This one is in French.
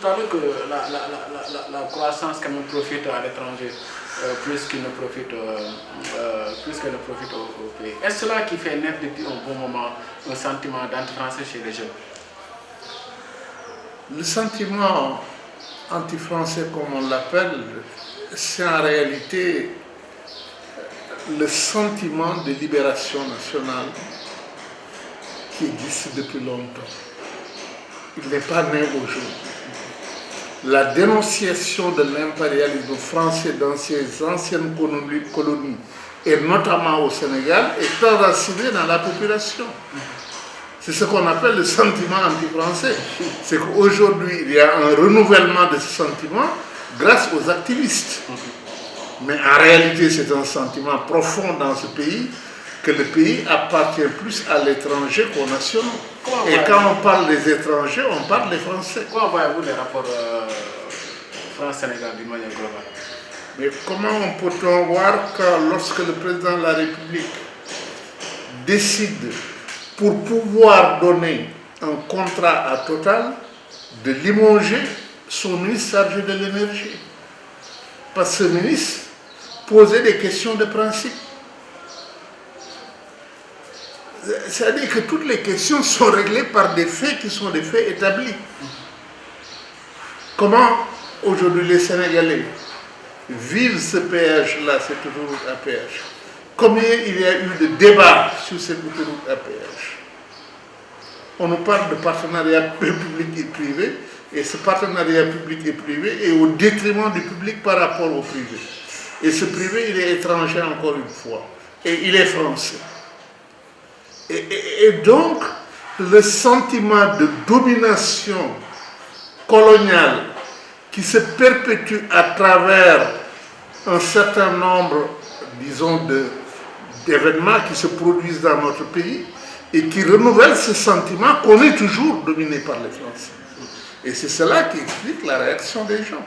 tout à l'heure que la croissance quand même profite à l'étranger plus qu'elle ne profite, au pays. Est-ce cela qui fait naître depuis un bon moment un sentiment d'anti-français chez les jeunes? Le sentiment anti-français, comme on l'appelle, c'est en réalité le sentiment de libération nationale qui existe depuis longtemps. Il n'est pas né aujourd'hui. La dénonciation de l'impérialisme français dans ses anciennes colonies, et notamment au Sénégal, est enracinée dans la population. C'est ce qu'on appelle le sentiment anti-français. C'est qu'aujourd'hui, il y a un renouvellement de ce sentiment grâce aux activistes. Mais en réalité, c'est un sentiment profond dans ce pays, que le pays appartient plus à l'étranger qu'aux nationaux. Et quand on parle des étrangers, on parle des Français. Comment voyez-vous les rapports France-Sénégal d'une manière globale? Mais comment peut-on voir que lorsque le président de la République décide, pour pouvoir donner un contrat à Total, de limoger son ministre chargé de l'énergie? Parce que ce ministre posait des questions de principe. C'est-à-dire que toutes les questions sont réglées par des faits qui sont des faits établis. Comment aujourd'hui les Sénégalais vivent ce péage-là, cette autoroute à péage? Combien il y a eu de débats sur cette autoroute à péage? On nous parle de partenariat public et privé, et ce partenariat public et privé est au détriment du public par rapport au privé. Et ce privé, il est étranger encore une fois, et il est français. Et donc, le sentiment de domination coloniale qui se perpétue à travers un certain nombre, disons, d'événements qui se produisent dans notre pays et qui renouvellent ce sentiment qu'on est toujours dominé par les Français. Et c'est cela qui explique la réaction des gens.